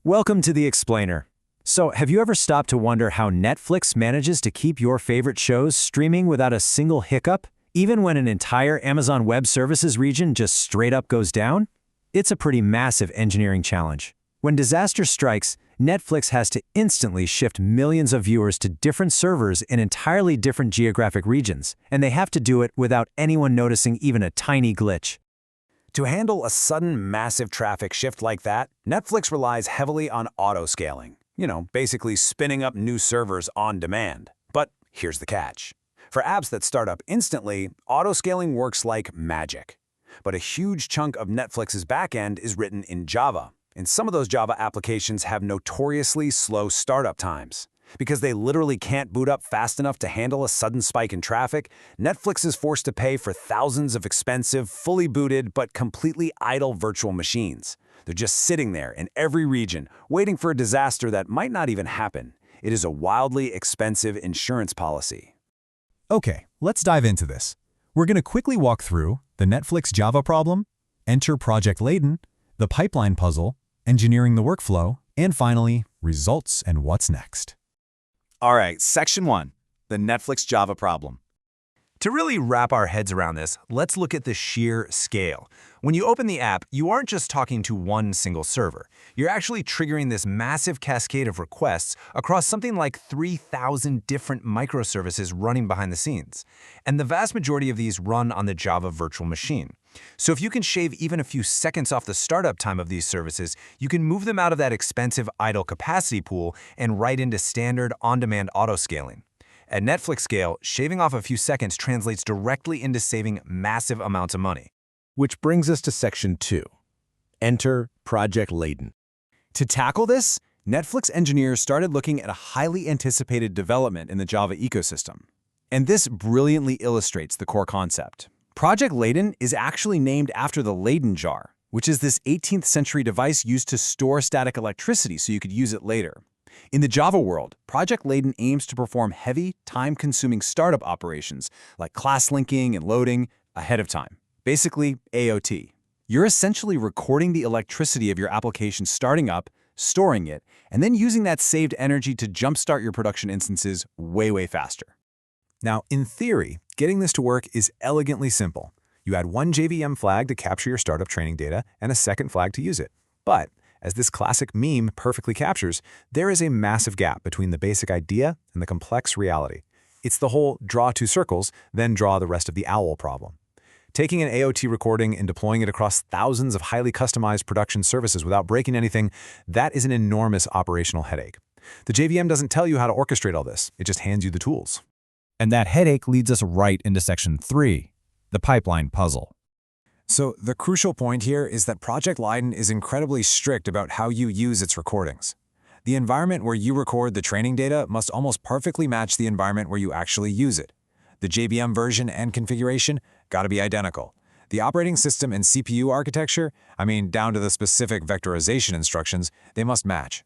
Welcome to The Explainer. So, have you ever stopped to wonder how Netflix manages to keep your favorite shows streaming without a single hiccup, even when an entire Amazon Web Services region just straight up goes down? It's a pretty massive engineering challenge. When disaster strikes, Netflix has to instantly shift millions of viewers to different servers in entirely different geographic regions, and they have to do it without anyone noticing even a tiny glitch. To handle a sudden massive traffic shift like that, Netflix relies heavily on auto-scaling. Basically spinning up new servers on demand. But here's the catch. For apps that start up instantly, auto-scaling works like magic. But a huge chunk of Netflix's backend is written in Java, and some of those Java applications have notoriously slow startup times. Because they literally can't boot up fast enough to handle a sudden spike in traffic, Netflix is forced to pay for thousands of expensive, fully booted, but completely idle virtual machines. They're just sitting there in every region, waiting for a disaster that might not even happen. It is a wildly expensive insurance policy. Okay, let's dive into this. We're going to quickly walk through the Netflix Java problem, enter Project Layton, the pipeline puzzle, engineering the workflow, and finally, results and what's next. All right, Section 1, the Netflix Java problem. To really wrap our heads around this, let's look at the sheer scale. When you open the app, you aren't just talking to one single server. You're actually triggering this massive cascade of requests across something like 3,000 different microservices running behind the scenes. And the vast majority of these run on the Java virtual machine. So if you can shave even a few seconds off the startup time of these services, you can move them out of that expensive idle capacity pool and right into standard on-demand auto-scaling. At Netflix scale, shaving off a few seconds translates directly into saving massive amounts of money. Which brings us to Section 2. Enter Project Layton. To tackle this, Netflix engineers started looking at a highly anticipated development in the Java ecosystem. And this brilliantly illustrates the core concept. Project Layton is actually named after the Leyden jar, which is this 18th century device used to store static electricity so you could use it later. In the Java world, Project Layton aims to perform heavy, time-consuming startup operations like class linking and loading ahead of time. Basically, AOT. You're essentially recording the electricity of your application starting up, storing it, and then using that saved energy to jumpstart your production instances way faster. Now, in theory, getting this to work is elegantly simple. You add one JVM flag to capture your startup training data and a second flag to use it. But, as this classic meme perfectly captures, there is a massive gap between the basic idea and the complex reality. It's the whole draw two circles, then draw the rest of the owl problem. Taking an AOT recording and deploying it across thousands of highly customized production services without breaking anything, that is an enormous operational headache. The JVM doesn't tell you how to orchestrate all this, it just hands you the tools. And that headache leads us right into Section 3, the pipeline puzzle. So the crucial point here is that Project Layton is incredibly strict about how you use its recordings. The environment where you record the training data must almost perfectly match the environment where you actually use it. The JVM version and configuration gotta be identical. The operating system and CPU architecture, down to the specific vectorization instructions, they must match.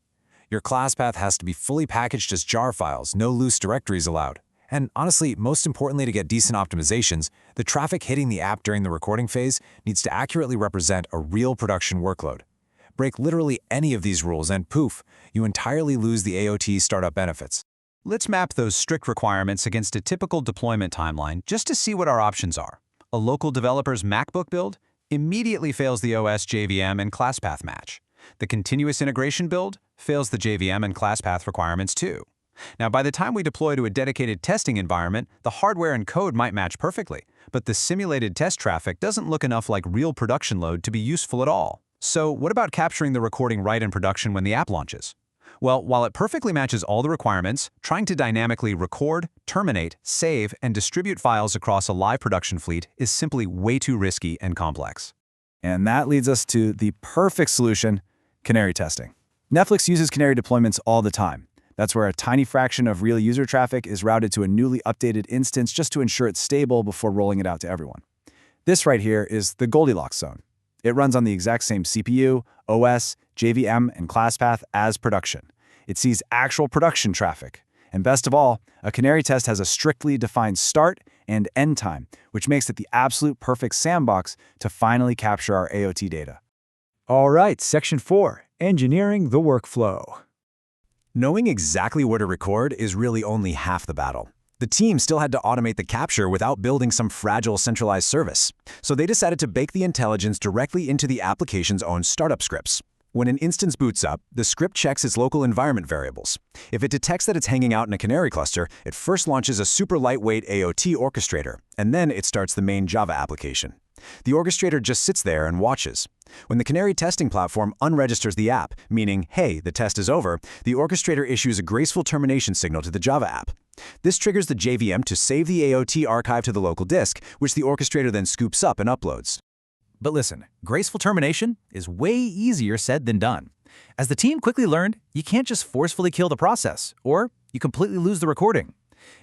Your class path has to be fully packaged as jar files, no loose directories allowed. And honestly, most importantly to get decent optimizations, the traffic hitting the app during the recording phase needs to accurately represent a real production workload. Break literally any of these rules and poof, you entirely lose the AOT startup benefits. Let's map those strict requirements against a typical deployment timeline just to see what our options are. A local developer's MacBook build immediately fails the OS JVM and ClassPath match. The continuous integration build fails the JVM and ClassPath requirements too. Now, by the time we deploy to a dedicated testing environment, the hardware and code might match perfectly, but the simulated test traffic doesn't look enough like real production load to be useful at all. So what about capturing the recording right in production when the app launches? Well, while it perfectly matches all the requirements, trying to dynamically record, terminate, save, and distribute files across a live production fleet is simply way too risky and complex. And that leads us to the perfect solution, canary testing. Netflix uses canary deployments all the time. That's where a tiny fraction of real user traffic is routed to a newly updated instance just to ensure it's stable before rolling it out to everyone. This right here is the Goldilocks zone. It runs on the exact same CPU, OS, JVM, and ClassPath as production. It sees actual production traffic. And best of all, a canary test has a strictly defined start and end time, which makes it the absolute perfect sandbox to finally capture our AOT data. All right, Section 4, engineering the workflow. Knowing exactly where to record is really only half the battle. The team still had to automate the capture without building some fragile centralized service. So they decided to bake the intelligence directly into the application's own startup scripts. When an instance boots up, the script checks its local environment variables. If it detects that it's hanging out in a canary cluster, it first launches a super lightweight AOT orchestrator, and then it starts the main Java application. The orchestrator just sits there and watches. When the canary testing platform unregisters the app, meaning, hey, the test is over, the orchestrator issues a graceful termination signal to the Java app. This triggers the JVM to save the AOT archive to the local disk, which the orchestrator then scoops up and uploads. But listen, graceful termination is way easier said than done. As the team quickly learned, you can't just forcefully kill the process, or you completely lose the recording.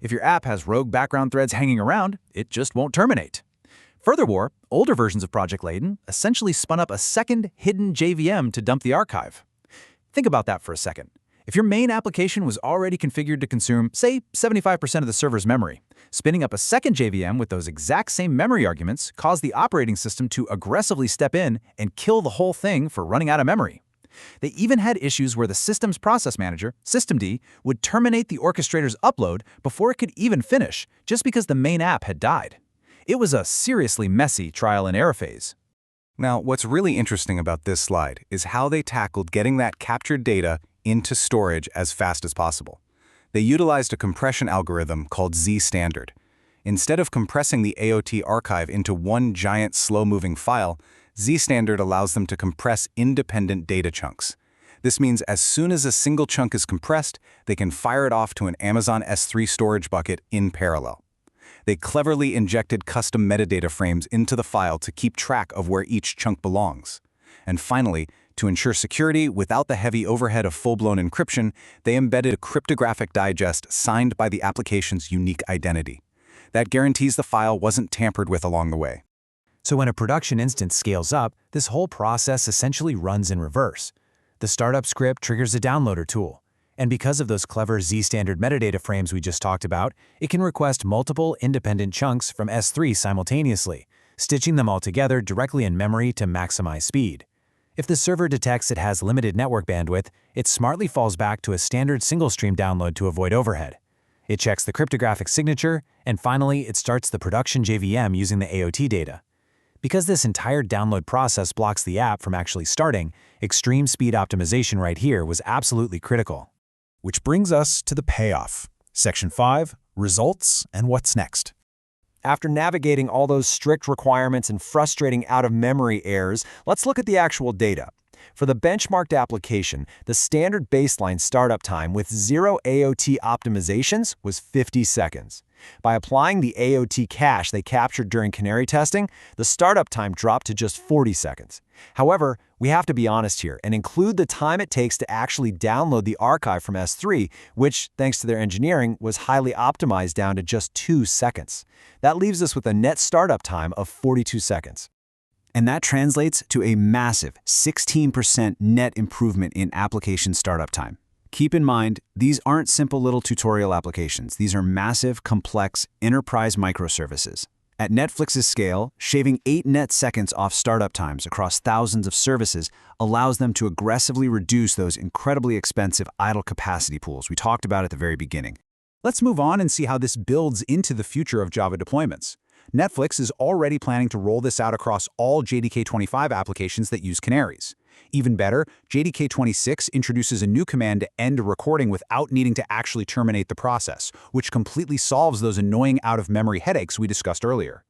If your app has rogue background threads hanging around, it just won't terminate. Furthermore, older versions of Project Layden essentially spun up a second hidden JVM to dump the archive. Think about that for a second. If your main application was already configured to consume, say, 75% of the server's memory, spinning up a second JVM with those exact same memory arguments caused the operating system to aggressively step in and kill the whole thing for running out of memory. They even had issues where the system's process manager, systemd, would terminate the orchestrator's upload before it could even finish, just because the main app had died. It was a seriously messy trial and error phase. Now, what's really interesting about this slide is how they tackled getting that captured data into storage as fast as possible. They utilized a compression algorithm called Z-standard. Instead of compressing the AOT archive into one giant slow-moving file, Z-standard allows them to compress independent data chunks. This means as soon as a single chunk is compressed, they can fire it off to an Amazon S3 storage bucket in parallel. They cleverly injected custom metadata frames into the file to keep track of where each chunk belongs. And finally, to ensure security without the heavy overhead of full-blown encryption, they embedded a cryptographic digest signed by the application's unique identity. That guarantees the file wasn't tampered with along the way. So when a production instance scales up, this whole process essentially runs in reverse. The startup script triggers a downloader tool. And because of those clever Z-standard metadata frames we just talked about, it can request multiple independent chunks from S3 simultaneously, stitching them all together directly in memory to maximize speed. If the server detects it has limited network bandwidth, it smartly falls back to a standard single-stream download to avoid overhead. It checks the cryptographic signature, and finally, it starts the production JVM using the AOT data. Because this entire download process blocks the app from actually starting, extreme speed optimization right here was absolutely critical. Which brings us to the payoff. Section 5, results and what's next. After navigating all those strict requirements and frustrating out-of-memory errors, let's look at the actual data. For the benchmarked application, the standard baseline startup time with 0 AOT optimizations was 50 seconds. By applying the AOT cache they captured during canary testing, the startup time dropped to just 40 seconds. However, we have to be honest here and include the time it takes to actually download the archive from S3, which, thanks to their engineering, was highly optimized down to just 2 seconds. That leaves us with a net startup time of 42 seconds. And that translates to a massive 16% net improvement in application startup time. Keep in mind, these aren't simple little tutorial applications. These are massive, complex, enterprise microservices. At Netflix's scale, shaving 8 net seconds off startup times across thousands of services allows them to aggressively reduce those incredibly expensive idle capacity pools we talked about at the very beginning. Let's move on and see how this builds into the future of Java deployments. Netflix is already planning to roll this out across all JDK 25 applications that use canaries. Even better, JDK 26 introduces a new command to end a recording without needing to actually terminate the process, which completely solves those annoying out-of-memory headaches we discussed earlier.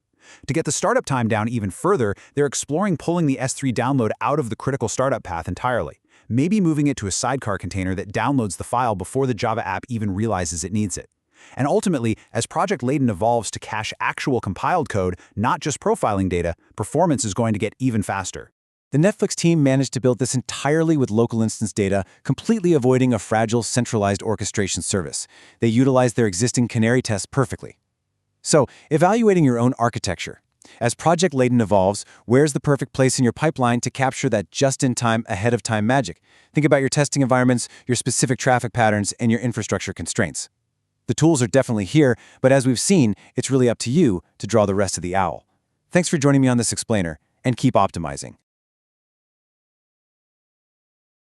To get the startup time down even further, they're exploring pulling the S3 download out of the critical startup path entirely, maybe moving it to a sidecar container that downloads the file before the Java app even realizes it needs it. And ultimately, as Project Layden evolves to cache actual compiled code, not just profiling data, performance is going to get even faster. The Netflix team managed to build this entirely with local instance data, completely avoiding a fragile centralized orchestration service. They utilized their existing canary tests perfectly. So, evaluating your own architecture. As Project Layden evolves, where's the perfect place in your pipeline to capture that just-in-time, ahead-of-time magic? Think about your testing environments, your specific traffic patterns, and your infrastructure constraints. The tools are definitely here, but as we've seen, it's really up to you to draw the rest of the owl. Thanks for joining me on this explainer, and keep optimizing.